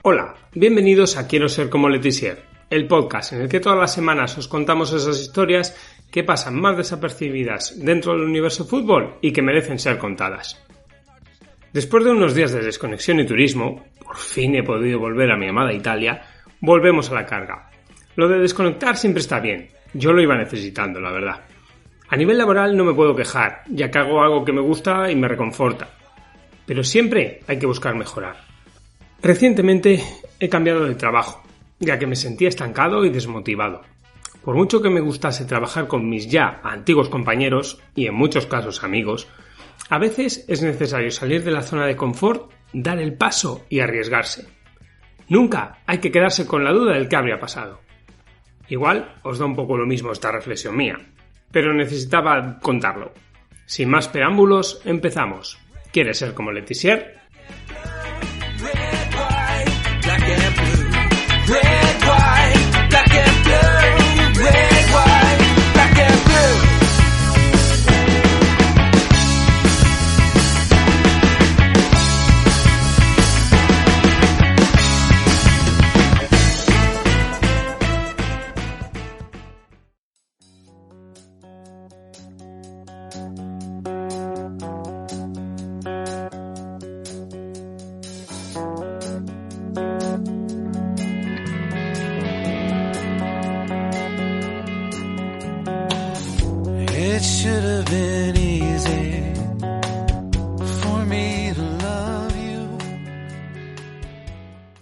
Hola, bienvenidos a Quiero ser como Letizier, el podcast en el que todas las semanas os contamos esas historias que pasan más desapercibidas dentro del universo fútbol y que merecen ser contadas. Después de unos días de desconexión y turismo, por fin he podido volver a mi amada Italia, volvemos a la carga. Lo de desconectar siempre está bien, yo lo iba necesitando, la verdad. A nivel laboral no me puedo quejar, ya que hago algo que me gusta y me reconforta. Pero siempre hay que buscar mejorar. Recientemente he cambiado de trabajo, ya que me sentía estancado y desmotivado. Por mucho que me gustase trabajar con mis ya antiguos compañeros, y en muchos casos amigos, a veces es necesario salir de la zona de confort, dar el paso y arriesgarse. Nunca hay que quedarse con la duda del qué habría pasado. Igual os da un poco lo mismo esta reflexión mía, pero necesitaba contarlo. Sin más preámbulos, empezamos. ¿Quieres ser como Letizier?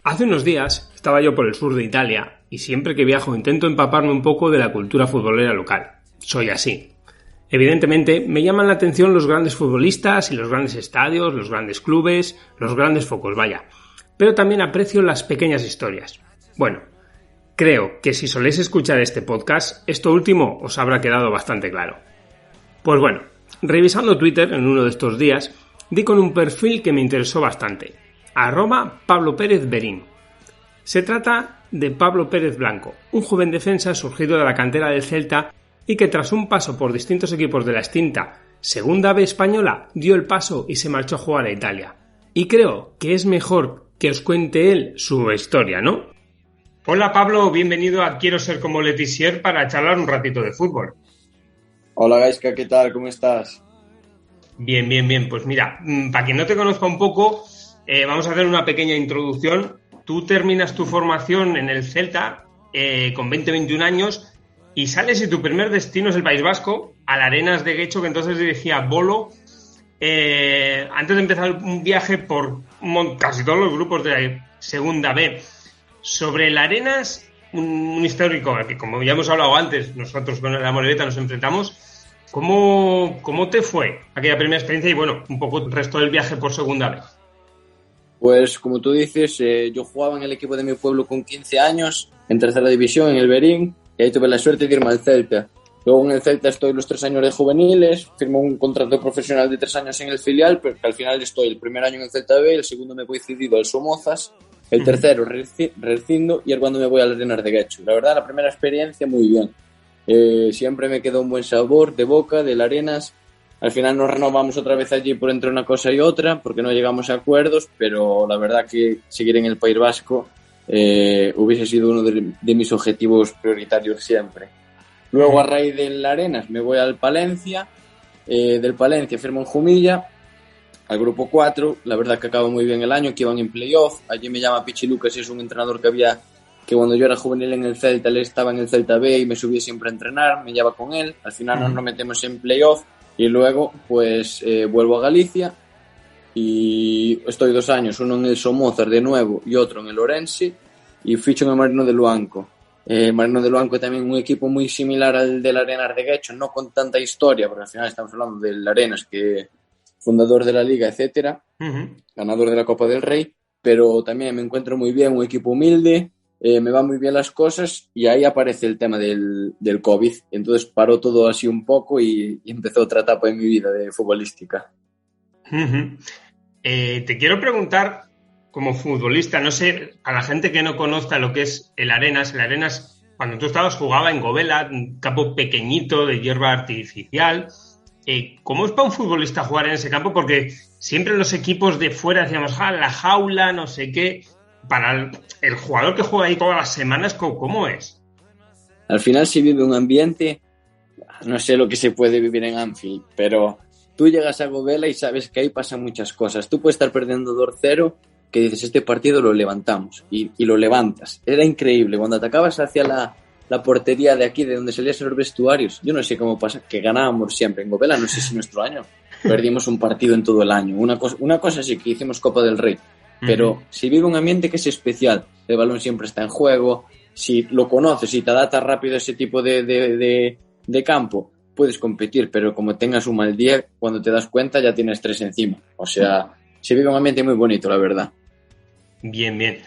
Hace unos días estaba yo por el sur de Italia y siempre que viajo intento empaparme un poco de la cultura futbolera local. Soy así. Evidentemente me llaman la atención los grandes futbolistas y los grandes estadios, los grandes clubes, los grandes focos, vaya. Pero también aprecio las pequeñas historias. Bueno, creo que si soléis escuchar este podcast, esto último os habrá quedado bastante claro. Pues bueno, revisando Twitter en uno de estos días, di con un perfil que me interesó bastante. @Pablo Pérez Berín. Se trata de Pablo Pérez Blanco, un joven defensa surgido de la cantera del Celta y que tras un paso por distintos equipos de la extinta Segunda B española dio el paso y se marchó a jugar a Italia. Y creo que es mejor que os cuente él su historia, ¿no? Hola Pablo, bienvenido a Quiero ser como Letizier para charlar un ratito de fútbol. Hola Gaiska, ¿qué tal? ¿Cómo estás? Bien. Pues mira, para quien no te conozca un poco, vamos a hacer una pequeña introducción. Tú terminas tu formación en el Celta con 20-21 años y sales y tu primer destino es el País Vasco, al Arenas de Guecho, que entonces dirigía Bolo, antes de empezar un viaje por casi todos los grupos de la Segunda B. Sobre el Arenas, un histórico, que como ya hemos hablado antes, nosotros con la Moreleta nos enfrentamos. ¿Cómo te fue aquella primera experiencia y bueno, un poco el resto del viaje por Segunda B? Pues como tú dices, yo jugaba en el equipo de mi pueblo con 15 años, en tercera división, en el Berín, y ahí tuve la suerte de irme al Celta. Luego en el Celta estoy los 3 años de juveniles, firmo un contrato profesional de 3 años en el filial, pero que al final estoy el primer año en el Celta B, el segundo me voy cedido al Somozas, el tercero rescindo y es cuando me voy al Arenas de Guecho. La verdad, la primera experiencia muy bien. Siempre me quedó un buen sabor de boca del Arenas. Al final nos renovamos otra vez allí por entre una cosa y otra porque no llegamos a acuerdos, pero la verdad que seguir en el País Vasco hubiese sido uno de mis objetivos prioritarios siempre. Luego a raíz del Arenas me voy al Palencia, del Palencia firmo en Jumilla, al grupo 4, la verdad que acaba muy bien el año, que iban en playoff. Allí me llama Pichi Lucas, es un entrenador que cuando yo era juvenil en el Celta, él estaba en el Celta B y me subía siempre a entrenar, me llevaba con él, al final nos metemos en playoff y luego pues vuelvo a Galicia y estoy 2 años, uno en el Somozas de nuevo y otro en el Orense, y ficho en el Marino de Luanco. Marino de Luanco también un equipo muy similar al del Arenas de Guecho, no con tanta historia, porque al final estamos hablando del Arenas, que fundador de la Liga, etcétera, ganador de la Copa del Rey, pero también me encuentro muy bien, un equipo humilde, me van muy bien las cosas, y ahí aparece el tema del COVID, entonces paró todo así un poco y empezó otra etapa en mi vida de futbolística. Uh-huh. Te quiero preguntar, como futbolista, no sé, a la gente que no conozca lo que es el Arenas, cuando tú estabas jugaba en Govela, un campo pequeñito de hierba artificial. ¿Cómo es para un futbolista jugar en ese campo? Porque siempre los equipos de fuera decíamos, la jaula, no sé qué. Para el jugador que juega ahí todas las semanas, ¿cómo es? Al final se vive un ambiente, no sé lo que se puede vivir en Anfield, pero tú llegas a Govela y sabes que ahí pasan muchas cosas. Tú puedes estar perdiendo 2-0, que dices, este partido lo levantamos, y lo levantas. Era increíble. Cuando atacabas hacia la portería de aquí, de donde salías en los vestuarios, yo no sé cómo pasa, que ganábamos siempre. En Govela, no sé si nuestro año perdimos un partido en todo el año. Una cosa sí, que hicimos Copa del Rey, pero si vive un ambiente que es especial, el balón siempre está en juego, si lo conoces, si te adaptas rápido a ese tipo de campo, puedes competir, pero como tengas un mal día, cuando te das cuenta ya tienes 3 encima. O sea, se vive un ambiente muy bonito, la verdad. Bien, bien.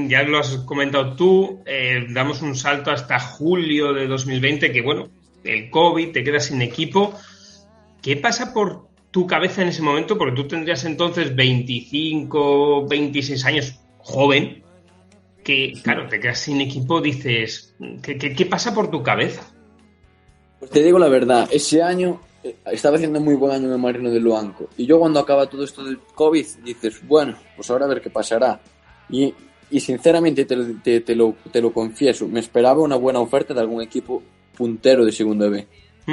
Ya lo has comentado tú, damos un salto hasta julio de 2020, que bueno, el COVID, te quedas sin equipo. ¿Qué pasa por tu cabeza en ese momento? Porque tú tendrías entonces 25, 26 años, joven, que claro, te quedas sin equipo, dices, ¿qué pasa por tu cabeza? Pues te digo la verdad, ese año estaba haciendo muy buen año en el Marino de Luanco, y yo cuando acaba todo esto del COVID dices, bueno, pues ahora a ver qué pasará, y sinceramente te lo confieso, me esperaba una buena oferta de algún equipo puntero de Segunda B,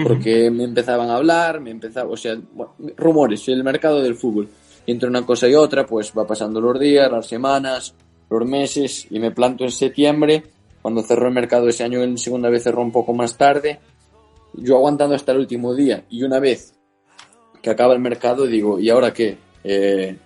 porque me empezaban a hablar, o sea, bueno, rumores, el mercado del fútbol, y entre una cosa y otra pues va pasando los días, las semanas, los meses, y me planto en septiembre, cuando cerró el mercado ese año en Segunda B, cerró un poco más tarde, yo aguantando hasta el último día, y una vez que acaba el mercado digo, ¿y ahora qué?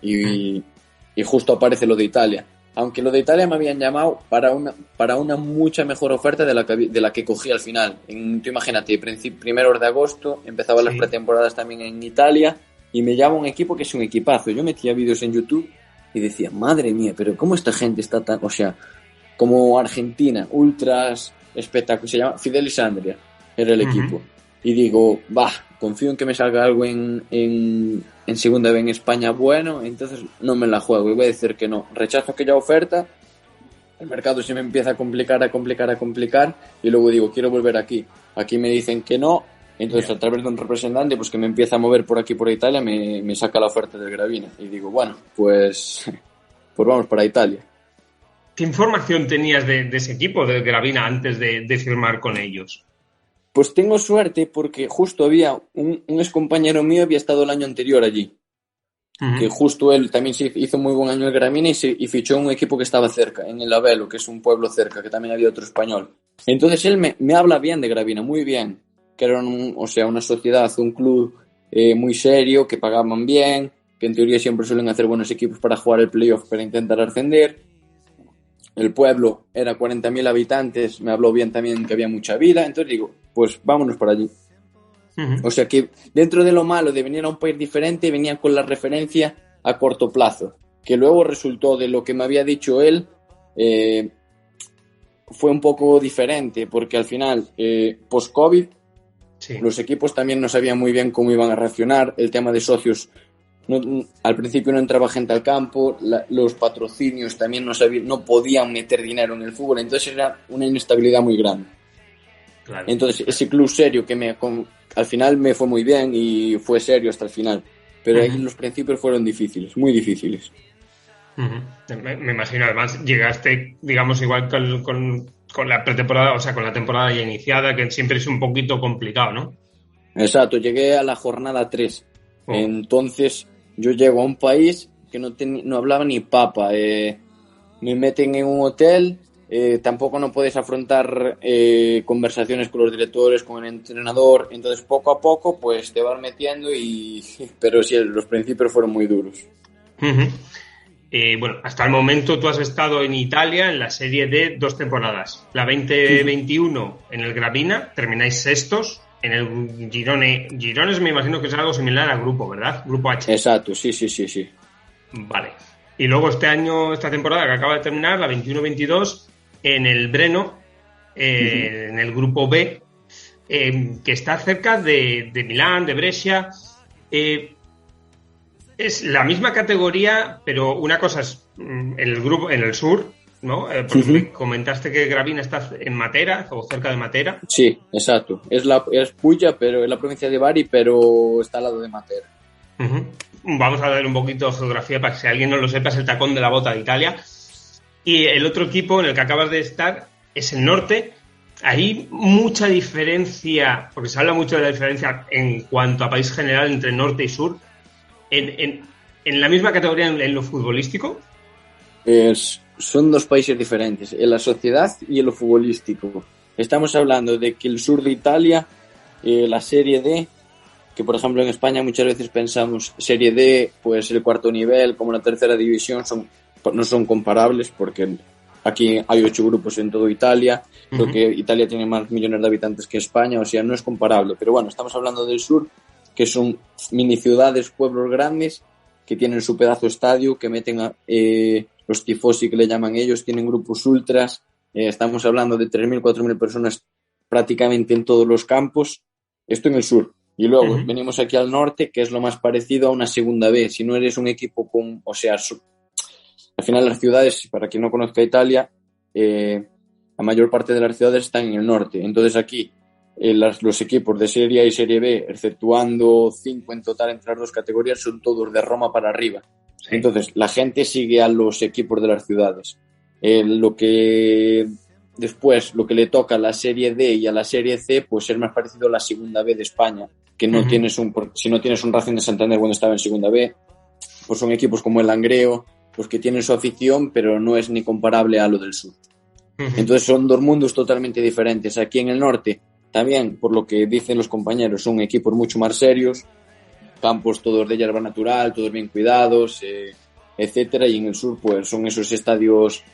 Y justo aparece lo de Italia, aunque lo de Italia me habían llamado para una mucha mejor oferta de la que cogí al final. Tú imagínate, primeros de agosto empezaban las pretemporadas también en Italia, y me llama un equipo que es un equipazo. Yo metía vídeos en YouTube y decía, madre mía, pero ¿cómo esta gente está tan...? O sea, como Argentina, ultras espectáculo, se llama Fidelis Andria, era el equipo. Y digo, confío en que me salga algo en Segunda B en España bueno, entonces no me la juego y voy a decir que no. Rechazo aquella oferta, el mercado se me empieza a complicar, y luego digo, quiero volver aquí. Aquí me dicen que no, entonces a través de un representante pues que me empieza a mover por aquí por Italia, me saca la oferta del Gravina y digo, bueno, pues vamos para Italia. ¿Qué información tenías de ese equipo, del Gravina, antes de firmar con ellos? Pues tengo suerte porque justo había un ex compañero mío, había estado el año anterior allí. Que justo él también se hizo muy buen año en Gravina y fichó un equipo que estaba cerca, en el Avelo, que es un pueblo cerca, que también había otro español. Entonces él me habla bien de Gravina, muy bien. Que era una sociedad, un club muy serio, que pagaban bien, que en teoría siempre suelen hacer buenos equipos para jugar el playoff, para intentar ascender. El pueblo era 40.000 habitantes, me habló bien también que había mucha vida, entonces digo, pues vámonos para allí. O sea que dentro de lo malo de venir a un país diferente, venía con la referencia a corto plazo, que luego resultó de lo que me había dicho él, fue un poco diferente, porque al final, post-COVID, los equipos también no sabían muy bien cómo iban a reaccionar, el tema de socios, al principio no entraba gente al campo, los patrocinios también no podían meter dinero en el fútbol, entonces era una inestabilidad muy grande. Claro. Entonces ese club serio que al final me fue muy bien y fue serio hasta el final, pero ahí los principios fueron difíciles, muy difíciles. Me imagino, además llegaste, digamos, igual con la pretemporada, o sea, con la temporada ya iniciada, que siempre es un poquito complicado, ¿no? Exacto, llegué a la jornada 3. Entonces yo llego a un país que no hablaba ni papa, me meten en un hotel, tampoco no puedes afrontar conversaciones con los directores, con el entrenador, entonces poco a poco pues te vas metiendo, pero sí, los principios fueron muy duros. Bueno, hasta el momento tú has estado en Italia en la serie de 2 temporadas, la 2021 en el Gravina, termináis sextos. En el Girones me imagino que es algo similar al grupo, ¿verdad? Grupo H. Exacto, sí. Vale. Y luego esta temporada que acaba de terminar, la 21-22, en el Breno, en el grupo B, que está cerca de Milán, de Brescia. Es la misma categoría, pero una cosa es en el grupo, en el sur, ¿no? Porque me comentaste que Gravina está en Matera o cerca de Matera. Sí, exacto. Es Pulla, pero es la provincia de Bari, pero está al lado de Matera. Uh-huh. Vamos a ver un poquito de geografía para que si alguien no lo sepa, es el tacón de la bota de Italia. Y el otro equipo en el que acabas de estar es el norte. Hay mucha diferencia, porque se habla mucho de la diferencia en cuanto a país general entre norte y sur. En la misma categoría en lo futbolístico. Son dos países diferentes, en la sociedad y en lo futbolístico. Estamos hablando de que el sur de Italia, la Serie D, que por ejemplo en España muchas veces pensamos Serie D, pues el cuarto nivel, como la tercera división, no son comparables porque aquí hay 8 grupos en toda Italia, creo que Italia tiene más millones de habitantes que España, o sea, no es comparable. Pero bueno, estamos hablando del sur, que son mini ciudades, pueblos grandes, que tienen su pedazo estadio, que meten a los tifosi, que le llaman ellos, tienen grupos ultras. Estamos hablando de 3.000, 4.000 personas prácticamente en todos los campos. Esto en el sur. Y luego venimos aquí al norte, que es lo más parecido a una segunda B. Si no eres un equipo con... O sea, al final las ciudades, para quien no conozca Italia, la mayor parte de las ciudades están en el norte. Entonces aquí los equipos de Serie A y Serie B, exceptuando 5 en total entre las dos categorías, son todos de Roma para arriba. Sí. Entonces la gente sigue a los equipos de las ciudades. Lo que le toca a la Serie D y a la Serie C, pues es más parecido a la segunda B de España, que no si no tienes un Racing de Santander cuando estaba en segunda B, pues son equipos como el Langreo, pues que tienen su afición, pero no es ni comparable a lo del sur. Entonces son dos mundos totalmente diferentes. Aquí en el norte, también, por lo que dicen los compañeros, son equipos mucho más serios, campos todos de hierba natural, todos bien cuidados, etcétera, y en el sur pues son esos estadios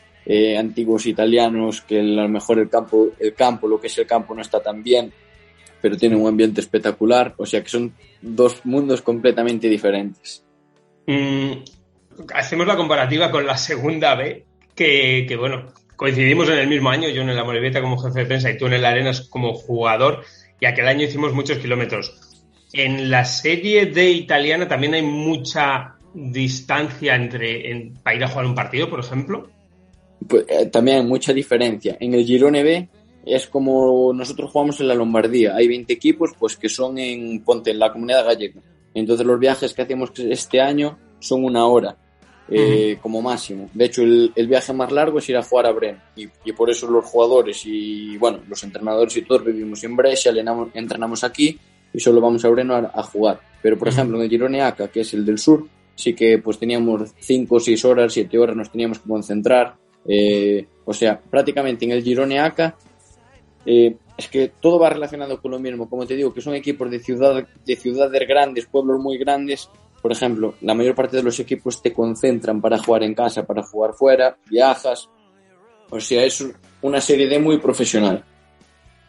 antiguos italianos que a lo mejor el campo, lo que es el campo, no está tan bien, pero tiene un ambiente espectacular. O sea que son dos mundos completamente diferentes. Hacemos la comparativa con la segunda B, que bueno, coincidimos en el mismo año, yo en la Morevieta como jefe de prensa y tú en el Arenas como jugador, y aquel año hicimos muchos kilómetros. En la Serie D italiana también hay mucha distancia para ir a jugar un partido, por ejemplo. Pues, también hay mucha diferencia. En el Girone B es como nosotros jugamos en la Lombardía. Hay 20 equipos pues que son en la Comunidad Gallega. Entonces los viajes que hacemos este año son 1 hora como máximo. De hecho el viaje más largo es ir a jugar a Bren y por eso los jugadores y bueno, los entrenadores y todos vivimos en Brescia, entrenamos aquí y solo vamos a Breno a jugar. Pero por ejemplo en el Girone Aca, que es el del sur, sí que pues teníamos 5, 6 horas, 7 horas, nos teníamos que concentrar. O sea, prácticamente en el Girone Aca es que todo va relacionado con lo mismo. Como te digo, que son equipos de ciudades grandes, pueblos muy grandes. Por ejemplo, la mayor parte de los equipos te concentran para jugar en casa, para jugar fuera, viajas. O sea, es una Serie D muy profesional.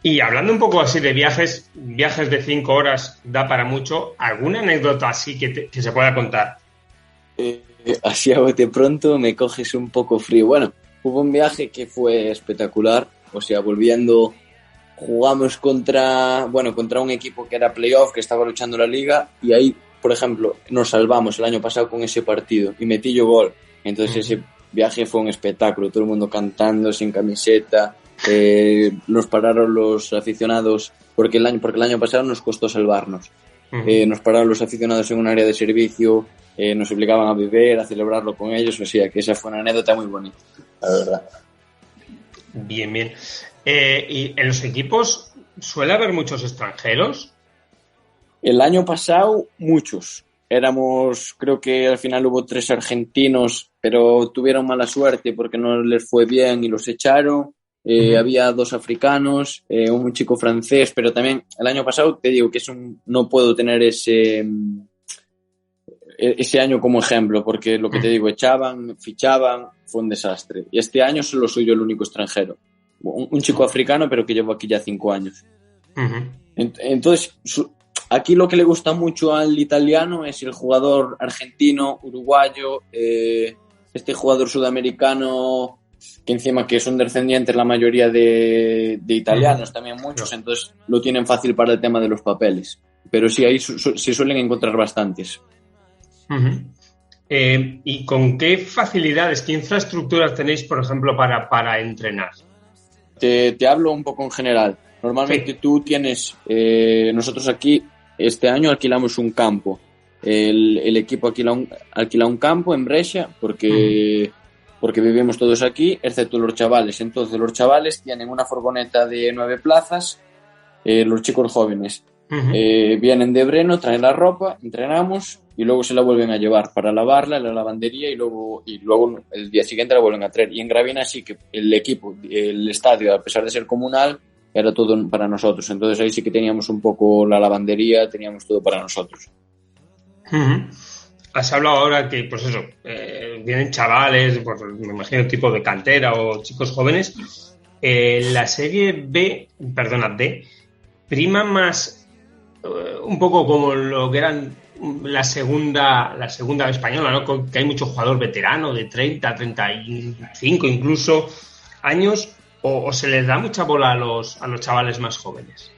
Y hablando un poco así de viajes de 5 horas da para mucho. ¿Alguna anécdota así que se pueda contar? Así a bote pronto me coges un poco frío. Bueno, hubo un viaje que fue espectacular. O sea, jugamos contra un equipo que era playoff, que estaba luchando la liga, y ahí, por ejemplo, nos salvamos el año pasado con ese partido y metí yo gol. Entonces ese viaje fue un espectáculo, todo el mundo cantando sin camiseta, nos pararon los aficionados porque el año pasado nos costó salvarnos. Nos pararon los aficionados en un área de servicio, nos obligaban a beber, a celebrarlo con ellos. O sea que esa fue una anécdota muy bonita, la verdad. Bien. ¿Y en los equipos suele haber muchos extranjeros? El año pasado, muchos. Creo que al final hubo 3 argentinos, pero tuvieron mala suerte porque no les fue bien y los echaron. Había 2 africanos, un chico francés, pero también el año pasado, te digo que no puedo tener ese año como ejemplo, porque lo que te digo, fichaban, fue un desastre. Y este año solo soy yo el único extranjero. Un chico africano, pero que llevo aquí ya 5 años. Entonces, aquí lo que le gusta mucho al italiano es el jugador argentino, uruguayo, este jugador sudamericano, que encima que son descendientes la mayoría de italianos, también muchos, entonces lo tienen fácil para el tema de los papeles. Pero sí, ahí se suelen encontrar bastantes. Uh-huh. ¿Y con qué facilidades, qué infraestructuras tenéis, por ejemplo, para entrenar? Te hablo un poco en general. Normalmente Sí. tú tienes, nosotros aquí este año alquilamos un campo. El equipo alquila un campo en Brescia porque vivimos todos aquí, excepto los chavales. Entonces los chavales tienen una furgoneta de 9 plazas, los chicos jóvenes. Vienen de Breno, traen la ropa, entrenamos y luego se la vuelven a llevar para lavarla en la lavandería y luego el día siguiente la vuelven a traer. Y en Gravina sí que el equipo, el estadio, a pesar de ser comunal, era todo para nosotros. Entonces ahí sí que teníamos un poco la lavandería, teníamos todo para nosotros. Has hablado ahora que, pues eso, vienen chavales, pues, me imagino tipo de cantera o chicos jóvenes. La serie D, prima más un poco como lo que eran la segunda española, ¿no? Que hay mucho jugador veterano de 30, 35 incluso años, o se les da mucha bola a los chavales más jóvenes.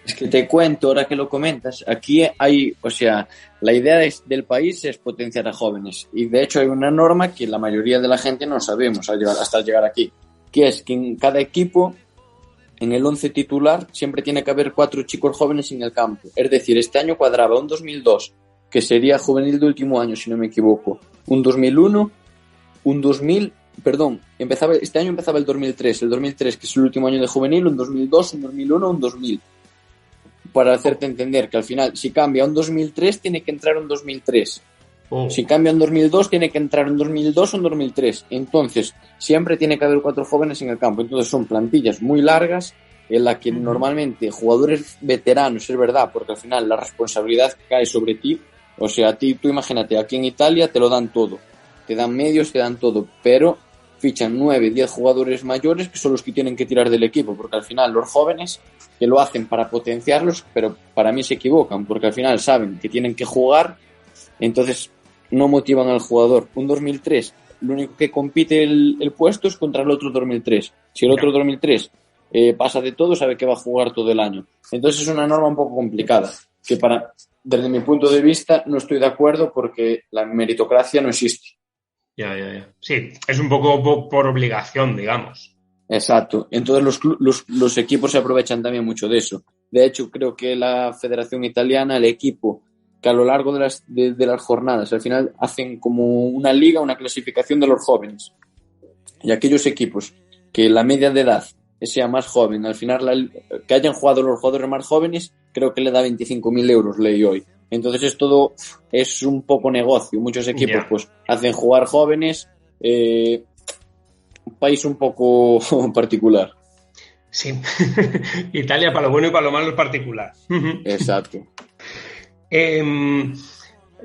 Es que te cuento, ahora que lo comentas, aquí hay, o sea, la idea del país es potenciar a jóvenes y de hecho hay una norma que la mayoría de la gente no sabemos hasta llegar aquí, que es que en cada equipo, en el 11 titular, siempre tiene que haber 4 chicos jóvenes en el campo. Es decir, este año cuadraba un 2002, que sería juvenil de último año, si no me equivoco, un 2001, un 2000, perdón, este año empezaba el 2003, que es el último año de juvenil, un 2002, un 2001, un 2000. Para hacerte entender que al final, si cambia un 2003, tiene que entrar un 2003. Si cambia un 2002, tiene que entrar un 2002 o un 2003. Entonces, siempre tiene que haber 4 jóvenes en el campo. Entonces, son plantillas muy largas en las que normalmente jugadores veteranos, es verdad, porque al final la responsabilidad cae sobre ti. O sea, tú imagínate, aquí en Italia te lo dan todo. Te dan medios, te dan todo. Pero fichan 9, 10 jugadores mayores que son los que tienen que tirar del equipo, porque al final los jóvenes que lo hacen para potenciarlos, pero para mí se equivocan, porque al final saben que tienen que jugar, entonces no motivan al jugador. Un 2003, lo único que compite el puesto es contra el otro 2003. Si el otro 2003 pasa de todo, sabe que va a jugar todo el año. Entonces es una norma un poco complicada, que desde mi punto de vista no estoy de acuerdo porque la meritocracia no existe. Ya. Sí, es un poco por obligación, digamos. Exacto. Entonces los equipos se aprovechan también mucho de eso. De hecho, creo que la Federación Italiana, el equipo, que a lo largo de las jornadas, al final hacen como una liga, una clasificación de los jóvenes. Y aquellos equipos que la media de edad sea más joven, al final que hayan jugado los jugadores más jóvenes, creo que le da 25.000 euros, leí hoy. Entonces es un poco negocio. Muchos equipos pues hacen jugar jóvenes, un país un poco particular. Sí, Italia para lo bueno y para lo malo es particular. Exacto.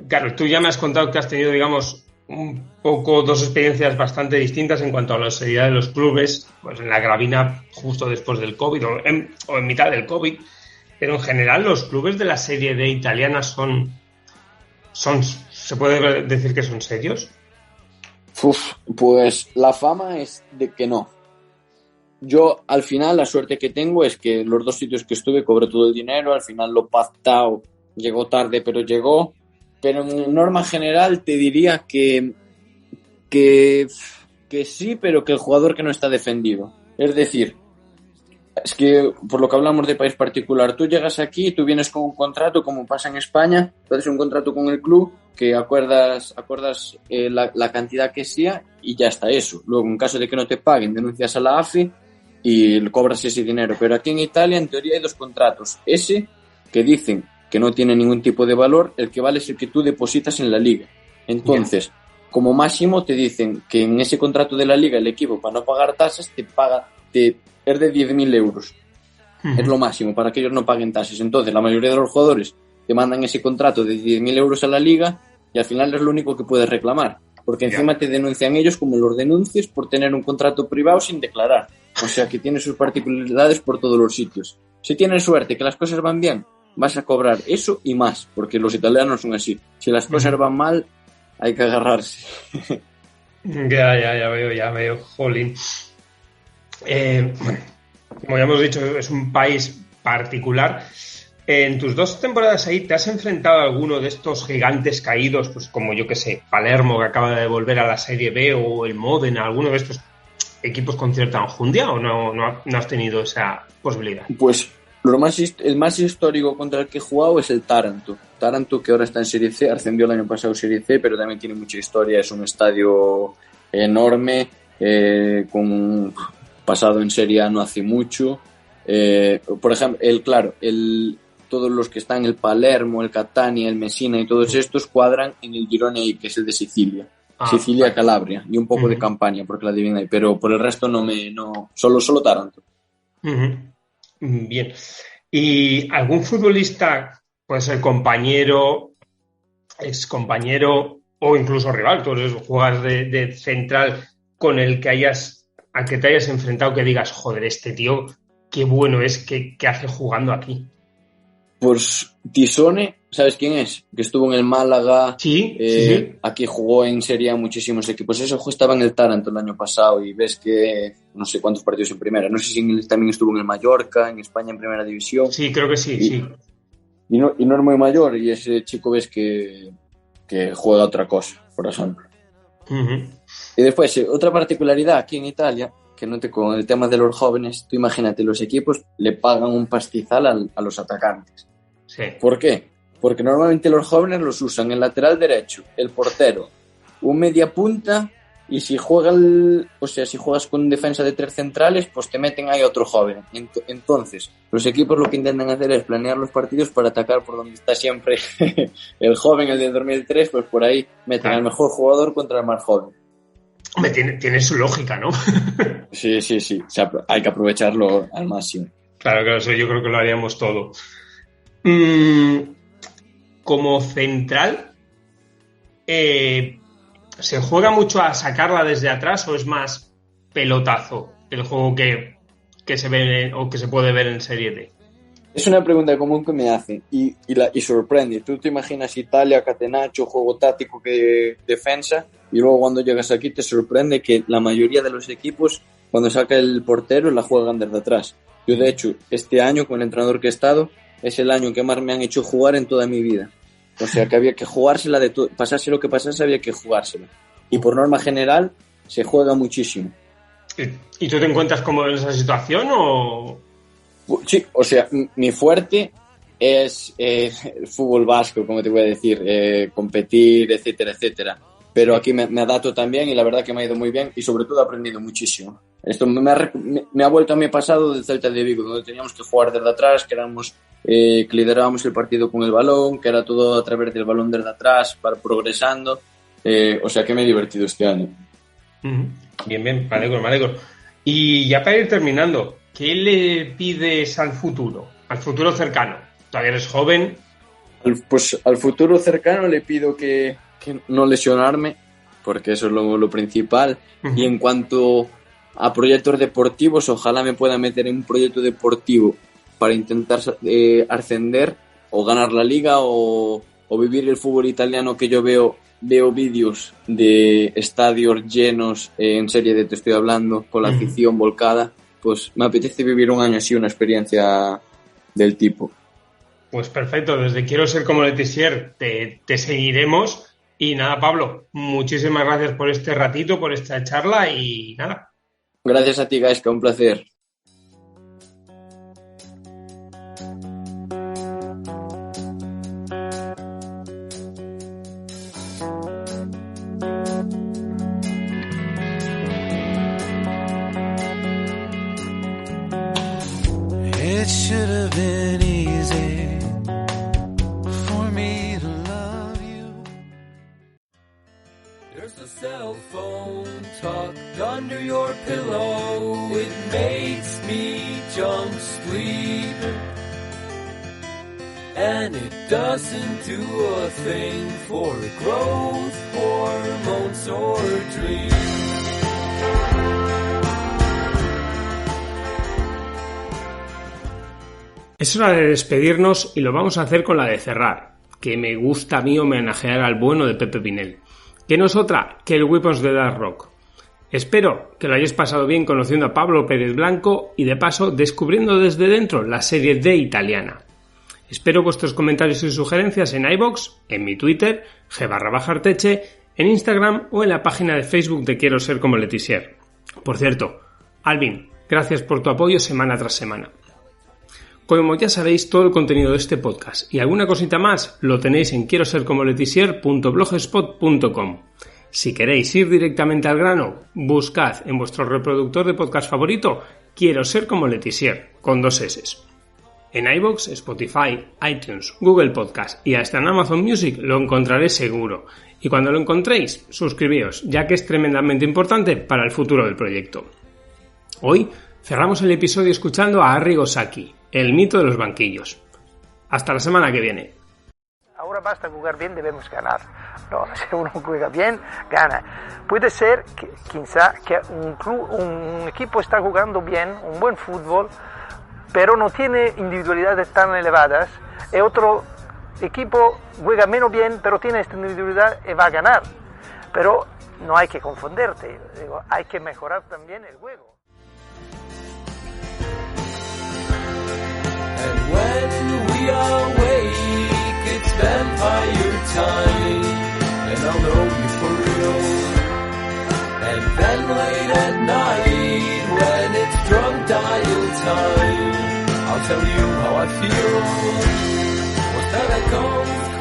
Claro, tú ya me has contado que has tenido, digamos, un poco dos experiencias bastante distintas en cuanto a la seriedad de los clubes, pues en la Gravina justo después del COVID o en mitad del COVID. Pero en general los clubes de la Serie D italiana ¿se puede decir que son serios? Pues la fama es de que no. Yo al final la suerte que tengo es que los 2 sitios que estuve cobré todo el dinero, al final lo pactado llegó tarde pero llegó. Pero en norma general te diría que sí, pero que el jugador que no está defendido. Es decir, es que por lo que hablamos de país particular, tú llegas aquí, tú vienes con un contrato, como pasa en España, tú haces un contrato con el club que acuerdas la cantidad que sea y ya está eso. Luego, en caso de que no te paguen, denuncias a la AFI y cobras ese dinero. Pero aquí en Italia, en teoría, hay 2 contratos. Ese que dicen que no tiene ningún tipo de valor, el que vale es el que tú depositas en la liga. Entonces, como máximo te dicen que en ese contrato de la liga el equipo, para no pagar tasas, es de 10.000 euros. Es lo máximo para que ellos no paguen tasas. Entonces, la mayoría de los jugadores te mandan ese contrato de 10.000 euros a la liga y al final es lo único que puedes reclamar. Porque encima te denuncian ellos como los denuncias por tener un contrato privado sin declarar. O sea que tiene sus particularidades por todos los sitios. Si tienes suerte que las cosas van bien, vas a cobrar eso y más, porque los italianos son así. Si las cosas van mal, hay que agarrarse. Ya veo, jolín. Como ya hemos dicho, es un país particular. En tus 2 temporadas ahí, ¿te has enfrentado a alguno de estos gigantes caídos, pues como yo que sé, Palermo, que acaba de volver a la Serie B, o el Módena, alguno de estos equipos con cierta enjundia, o no has tenido esa posibilidad? Pues el más histórico contra el que he jugado es el Taranto. Taranto, que ahora está en Serie C, ascendió el año pasado Serie C, pero también tiene mucha historia. Es un estadio enorme, con pasado en Serie A no hace mucho. Por ejemplo, todos los que están, el Palermo, el Catania, el Messina y todos estos cuadran en el Girone I, que es el de Sicilia. Sicilia, vale. Calabria y un poco de Campania, porque la divina ahí, pero por el resto solo Taranto. Bien. ¿Y algún futbolista, puede ser compañero, excompañero o incluso rival, tú juegas de central, con al que te hayas enfrentado, que digas, joder, este tío, qué bueno es, que hace jugando aquí? Pues Tisone, ¿sabes quién es? Que estuvo en el Málaga. Sí, sí. Aquí jugó en Serie A muchísimos equipos. Eso estaba en el Taranto el año pasado y ves que no sé cuántos partidos en primera. No sé si también estuvo en el Mallorca, en España en primera división. Sí, creo que sí, sí. Y no es muy mayor, y ese chico ves que juega otra cosa, por ejemplo. Uh-huh. Y después, otra particularidad aquí en Italia, que noté con el tema de los jóvenes, tú imagínate, los equipos le pagan un pastizal a los atacantes. Sí. ¿Por qué? Porque normalmente los jóvenes los usan el lateral derecho, el portero, un media punta, y si juegas con defensa de 3 centrales, pues te meten ahí otro joven. Entonces, los equipos lo que intentan hacer es planear los partidos para atacar por donde está siempre el joven, el de 2003, pues por ahí meten al mejor jugador contra el más joven. Hombre, tiene su lógica, ¿no? Sí. O sea, hay que aprovecharlo al máximo. Claro, eso yo creo que lo haríamos todo. Como central, ¿se juega mucho a sacarla desde atrás o es más pelotazo el juego que se ve o que se puede ver en Serie D? Es una pregunta común que me hacen y sorprende. Tú te imaginas Italia, catenaccio, juego táctico, que defensa, y luego cuando llegas aquí te sorprende que la mayoría de los equipos, cuando saca el portero, la juegan desde atrás. Yo, de hecho, este año, con el entrenador que he estado, es el año que más me han hecho jugar en toda mi vida. O sea, que había que jugársela pasase lo que pasase, había que jugársela. Y por norma general, se juega muchísimo. ¿Y tú te encuentras como en esa situación o...? Sí, o sea, mi fuerte es el fútbol vasco, como te voy a decir, competir, etcétera, etcétera. Pero aquí me adapto también y la verdad que me ha ido muy bien y sobre todo he aprendido muchísimo. Esto me ha vuelto a mi pasado del Celta de Vigo, donde teníamos que jugar desde atrás, que liderábamos el partido con el balón, que era todo a través del balón desde atrás, para progresando. O sea que me he divertido este año. Bien, me alegro. Y ya para ir terminando, ¿qué le pides al futuro cercano? Todavía eres joven. Pues al futuro cercano le pido que no lesionarme, porque eso es lo principal. Uh-huh. Y en cuanto a proyectos deportivos, ojalá me pueda meter en un proyecto deportivo para intentar ascender o ganar la liga o vivir el fútbol italiano, que yo veo vídeos de estadios llenos en Serie D, te estoy hablando, con la afición volcada. Pues me apetece vivir un año así, una experiencia del tipo. Pues perfecto, desde Quiero Ser Como Letizier te seguiremos. Y nada, Pablo, muchísimas gracias por este ratito, por esta charla y nada. Gracias a ti, Gaisca, un placer. It should have been easy for me to love you. There's a cell phone tucked under your pillow. It makes me jump sleep. And it doesn't do a thing for growth, hormones, or dreams. Es hora de despedirnos y lo vamos a hacer con la de cerrar, que me gusta a mí homenajear al bueno de Pepe Pinel, que no es otra que el Weapons de Dark Rock. Espero que lo hayáis pasado bien conociendo a Pablo Pérez Blanco y de paso descubriendo desde dentro la Serie D italiana. Espero vuestros comentarios y sugerencias en iVoox, en mi Twitter, g_arteche, en Instagram o en la página de Facebook de Quiero Ser Como Letizier. Por cierto, Alvin, gracias por tu apoyo semana tras semana. Como ya sabéis, todo el contenido de este podcast y alguna cosita más lo tenéis en quierosercomoletizier.blogspot.com. Si queréis ir directamente al grano, buscad en vuestro reproductor de podcast favorito Quiero Ser Como Letizier, con 2 S. En iVoox, Spotify, iTunes, Google Podcast y hasta en Amazon Music lo encontraréis seguro. Y cuando lo encontréis, suscribíos, ya que es tremendamente importante para el futuro del proyecto. Hoy cerramos el episodio escuchando a Arrigo Sacchi, el mito de los banquillos. Hasta la semana que viene. Ahora basta jugar bien, debemos ganar. No, si uno juega bien, gana. Puede ser que, quizá, que un equipo está jugando bien, un buen fútbol, pero no tiene individualidades tan elevadas, y otro equipo juega menos bien, pero tiene esta individualidad y va a ganar. Pero no hay que confunderte, hay que mejorar también el juego. And when we awake, it's vampire time, and I'll know you for real. And then late at night, when it's drunk dial time, I'll tell you how I feel. Was that a ghost?